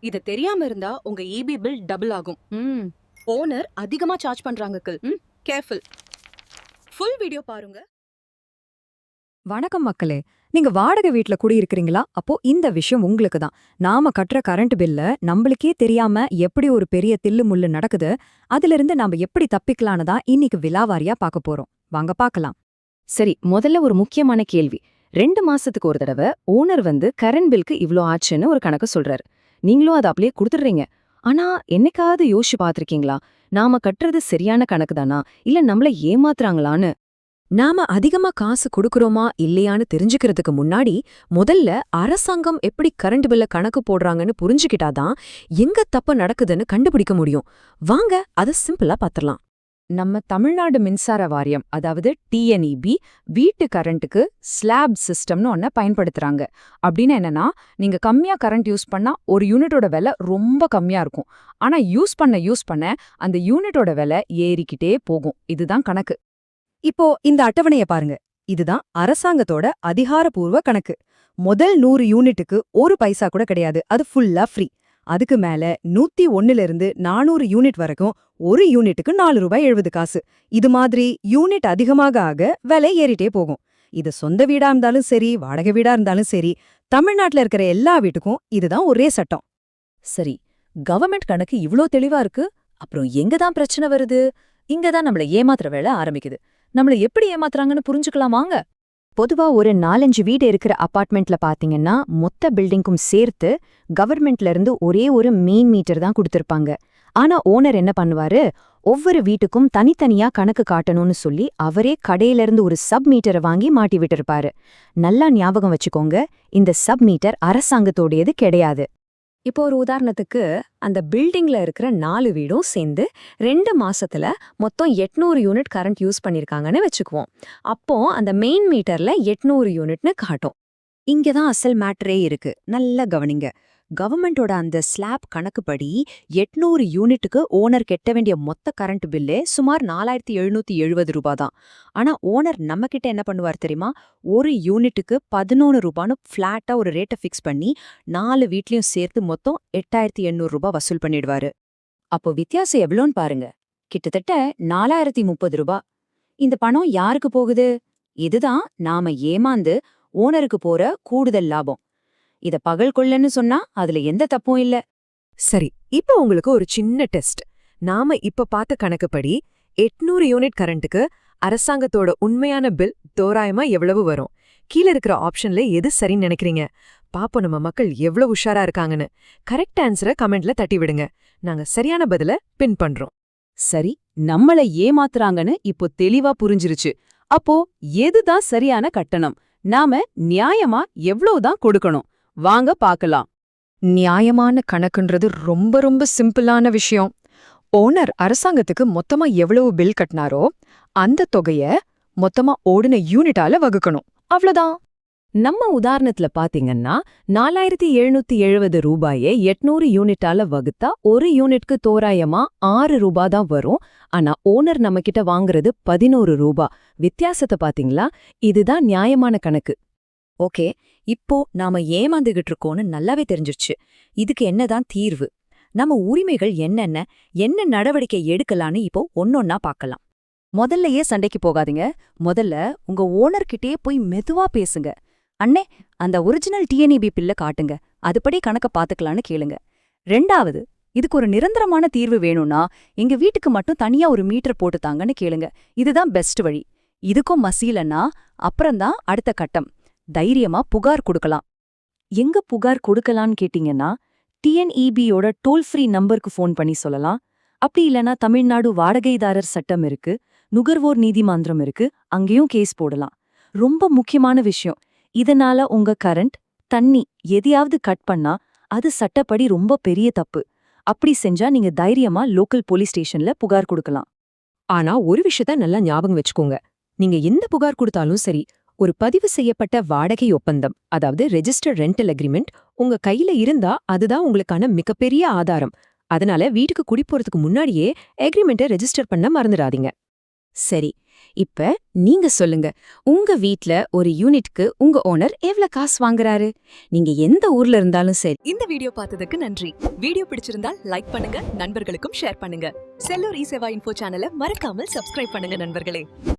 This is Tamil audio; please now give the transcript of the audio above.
இது தெரியாம இருந்தா உங்க இபி பில் டபுள் ஆகும். ம் ஓனர் அதிகமா சார்ஜ் பண்றாங்க கில். ம். கேர்ஃபுல். ஃபுல் வீடியோ பாருங்க. வணக்கம் மக்களே. நீங்க வாடகை வீட்ல குடியிருக்கிறீங்களா? அப்போ இந்த விஷயம் உங்களுக்கு தான். நாம கட்டுற கரண்ட் பில்ல நம்மளுக்கே தெரியாம எப்படி ஒரு பெரிய தில்லு முள்ளு நடக்குது, அதிலிருந்து நாம எப்படி தப்பிக்கலான்னு தான் இன்னைக்கு விலாவாரியா பார்க்க போறோம். வாங்க பார்க்கலாம். சரி, முதல்ல ஒரு முக்கியமான கேள்வி. 2 மாசத்துக்கு ஒரு தடவை ஓனர் கரண்ட் பில்க்கு இவ்ளோ ஆச்சுன்னு ஒரு கணக்கு சொல்றாரு. நீங்களும் அதை அப்படியே கொடுத்துடுறீங்க. ஆனா என்னைக்காவது யோசிச்சு பார்த்திருக்கீங்களா, நாம கட்டுறது சரியான கணக்கு தானா இல்ல நம்மள ஏமாத்துறாங்களான்னு? நாம அதிகமா காசு கொடுக்கறோமா இல்லையான்னு தெரிஞ்சுக்கிறதுக்கு முன்னாடி முதல்ல அரசாங்கம் எப்படி கரண்ட் பில்ல கணக்கு போடுறாங்கன்னு புரிஞ்சுக்கிட்டாதான் எங்க தப்பு நடக்குதுன்னு கண்டுபிடிக்க முடியும். வாங்க அதை சிம்பிளா பாத்திரலாம். நம்ம தமிழ்நாடு மின்சார வாரியம், அதாவது டிஎன்இபி, வீட்டு கரண்ட்டுக்கு ஸ்லாப் சிஸ்டம்னு ஒன்ன பயன்படுத்துறாங்க. அப்படின்னு என்னன்னா, நீங்க கம்மியா கரண்ட் யூஸ் பண்ணா ஒரு யூனிட்டோட விலை ரொம்ப கம்மியா இருக்கும். ஆனா யூஸ் பண்ண அந்த யூனிட்டோட விலை ஏறிக்கிட்டே போகும். இதுதான் கணக்கு. இப்போ இந்த அட்டவணைய பாருங்க. இதுதான் அரசாங்கத்தோட அதிகாரப்பூர்வ கணக்கு. முதல் 100 யூனிட்டுக்கு ஒரு பைசா கூட கிடையாது, அது ஃபுல்லா ஃப்ரீ. அதுக்கு மேல 101 இருந்து 400 யூனிட் வரைக்கும் ஒரு யூனிட்டுக்கு ₹4.70. இது மாதிரி யூனிட் அதிகமாக ஆக விலை ஏறிட்டே போகும். இது சொந்த வீடா இருந்தாலும் சரி, வாடகை வீடா இருந்தாலும் சரி, தமிழ்நாட்டுல இருக்கிற எல்லா வீட்டுக்கும் இதுதான் ஒரே சட்டம். சரி, கவர்மெண்ட் கணக்கு இவ்ளோ தெளிவா இருக்கு, அப்புறம் எங்கதான் பிரச்சனை வருது? இங்கதான் நம்மள ஏமாத்துற வேலை ஆரம்பிக்குது. நம்மள எப்படி ஏமாத்துறாங்கன்னு புரிஞ்சுக்கலாம் வாங்க. பொதுவா ஒரு 4-5 வீடு இருக்கிற அபார்ட்மெண்ட்ல பாத்தீங்கன்னா மொத்த பில்டிங்கும் சேர்த்து கவர்மெண்ட்ல இருந்து ஒரே ஒரு மெயின் மீட்டர் தான் கொடுத்திருப்பாங்க. ஆனா ஓனர் என்ன பண்ணுவாரு, ஒவ்வொரு வீட்டுக்கும் தனித்தனியா கணக்கு காட்டணும்னு சொல்லி அவரே கடையில இருந்து ஒரு சப் மீட்டரை வாங்கி மாட்டி விட்டிருப்பாரு. நல்லா ஞாபகம் வச்சுக்கோங்க, இந்த சப் மீட்டர் அரசாங்கத்தோடையது கிடையாது. இப்போ ஒரு உதாரணத்துக்கு, அந்த பில்டிங்ல இருக்கிற 4 வீடும் சேர்ந்து 2 மாசத்துல மொத்தம் 800 யூனிட் கரண்ட் யூஸ் பண்ணிருக்காங்கன்னு வச்சுக்குவோம். அப்போ அந்த மெயின் மீட்டர்ல 800 யூனிட்னு காட்டும். இங்கதான் அசல் மேட்டரே இருக்கு, நல்லா கவனிங்க. கவர்மெண்டோட அந்த ஸ்லாப் கணக்குப்படி 800 யூனிட்டுக்கு ஓனர் கெட்ட வேண்டிய மொத்த கரண்ட் பில்லே சுமார் ₹4770 தான். ஆனா ஓனர் நம்ம கிட்ட என்ன பண்ணுவார் தெரியுமா, ஒரு யூனிட்டுக்கு ₹11 ஃபிளாட்டா ஒரு ரேட்டை ஃபிக்ஸ் பண்ணி 4 வீட்லயும் சேர்த்து மொத்தம் ₹8800 வசூல் பண்ணிடுவாரு. அப்போ வித்தியாசம் எவ்வளோன்னு பாருங்க, கிட்டத்தட்ட ₹4030. இந்த பணம் யாருக்கு போகுது? இதுதான் நாம ஏமாந்து ஓனருக்கு போற கூடுதல் லாபம். இத பகல் கொள்ளன்னு சொன்னா அதுல எந்த தப்பும் இல்ல. சரி, இப்ப உங்களுக்கு ஒரு சின்ன டெஸ்ட். நாம இப்ப பார்த்த கணக்குப்படி 800 யூனிட் கரண்ட்டுக்கு அரசாங்கத்தோட உண்மையான பில் தோராயமா எவ்வளவு வரும்? கீழ இருக்கிற ஆப்ஷன்ல எது சரின்னு நினைக்கிறீங்க? பாப்போம் நம்ம மக்கள் எவ்வளவு உஷாரா இருக்காங்கன்னு. கரெக்ட் ஆன்சரை கமெண்ட்ல தட்டி விடுங்க. நாங்க சரியான பதில பின் பண்றோம். சரி, நம்மள ஏமாத்துறாங்கன்னு இப்போ தெளிவா புரிஞ்சிருச்சு. அப்போ எதுதான் சரியான கட்டணம்? நாம நியாயமா எவ்வளவுதான் கொடுக்கணும்? வாங்க பார்க்கலாம். நியாயமான கணக்குன்றது ரொம்ப ரொம்ப சிம்பிளான விஷயம். ஓனர் அரசாங்கத்துக்கு மொத்தமா எவ்வளவு பில் கட்டினாரோ அந்த தொகைய மொத்தமா ஓடின யூனிட்டால வகுக்கணும். அவ்வளவுதான். நம்ம உதாரணத்துல பாத்தீங்கன்னா ₹4770 800 யூனிட்டால வகுத்தா ஒரு யூனிட்க்கு தோராயமா ₹6 தான் வரும். ஆனா ஓனர் நம்ம கிட்ட வாங்குறது ₹11. வித்தியாசத்தை பாத்தீங்களா? இதுதான் நியாயமான கணக்கு. ஓகே, இப்போ நாம ஏமாந்துகிட்டு இருக்கோம்னு நல்லாவே தெரிஞ்சிருச்சு. இதுக்கு என்னதான் தீர்வு? நம்ம உரிமைகள் என்ன நடவடிக்கை எடுக்கலான்னு இப்போ ஒன்னொன்னா பார்க்கலாம். முதல்லயே சண்டைக்கு போகாதீங்க. முதல்ல உங்க ஓனர்கிட்டயே போய் மெதுவா பேசுங்க. அண்ணே, அந்த ஒரிஜினல் டிஎன்இபி பில்ல காட்டுங்க, அதுபடி கணக்க பாத்துக்கலான்னு கேளுங்க. 2வது, இதுக்கு ஒரு நிரந்தரமான தீர்வு வேணும்னா எங்க வீட்டுக்கு மட்டும் தனியா ஒரு மீட்டர் போட்டுத்தாங்கன்னு கேளுங்க. இதுதான் பெஸ்ட் வழி. இதுக்கும் மசீலன்னா அப்புறம்தான் அடுத்த கட்டம். தைரியமா புகார் கொடுக்கலாம். எங்க புகார் கொடுக்கலான்னு கேட்டீங்கன்னா, டிஎன்இபியோட டோல் ஃப்ரீ நம்பருக்கு ஃபோன் பண்ணி சொல்லலாம். அப்படி இல்லனா தமிழ்நாடு வாடகைதாரர் சட்டம் இருக்கு, நுகர்வோர் நீதிமன்றம் இருக்கு, அங்கேயும் கேஸ் போடலாம். ரொம்ப முக்கியமான விஷயம், இதனால உங்க கரண்ட், தண்ணி எதையாவது கட் பண்ணா அது சட்டப்படி ரொம்ப பெரிய தப்பு. அப்படி செஞ்சா நீங்க தைரியமா லோக்கல் போலீஸ் ஸ்டேஷன்ல புகார் கொடுக்கலாம். ஆனா ஒரு விஷயத்த நல்லா ஞாபகம் வச்சுக்கோங்க. நீங்க எந்த புகார் கொடுத்தாலும் சரி, ஒரு பதிவு செய்யப்பட்ட வாடகை ஒப்பந்தம், அதாவது ரெஜிஸ்டர்ட் ரெண்டல் அக்ரிமெண்ட் உங்க கையில இருந்தா அதுதான் உங்களுக்கான மிகப்பெரிய ஆதாரம். அதனால வீட்டுக்கு குடி போறதுக்கு முன்னாடியே அக்ரிமெண்ட்டை ரெஜிஸ்டர் பண்ண மறந்துடாதீங்க. சரி, இப்ப நீங்க சொல்லுங்க, உங்க வீட்ல ஒரு யூனிட்க்கு உங்க ஓனர் எவ்வளவு காசு வாங்குறாரு? நீங்க எந்த ஊர்ல இருந்தாலும் சரி. இந்த வீடியோ பார்த்ததுக்கு நன்றி. வீடியோ பிடிச்சிருந்தா லைக் பண்ணுங்க, நண்பர்களுக்கும் ஷேர் பண்ணுங்க. செல்லூர் இ சேவா இன்ஃபோ சேனலை மறக்காமல் சப்ஸ்கிரைப் பண்ணுங்க நண்பர்களே.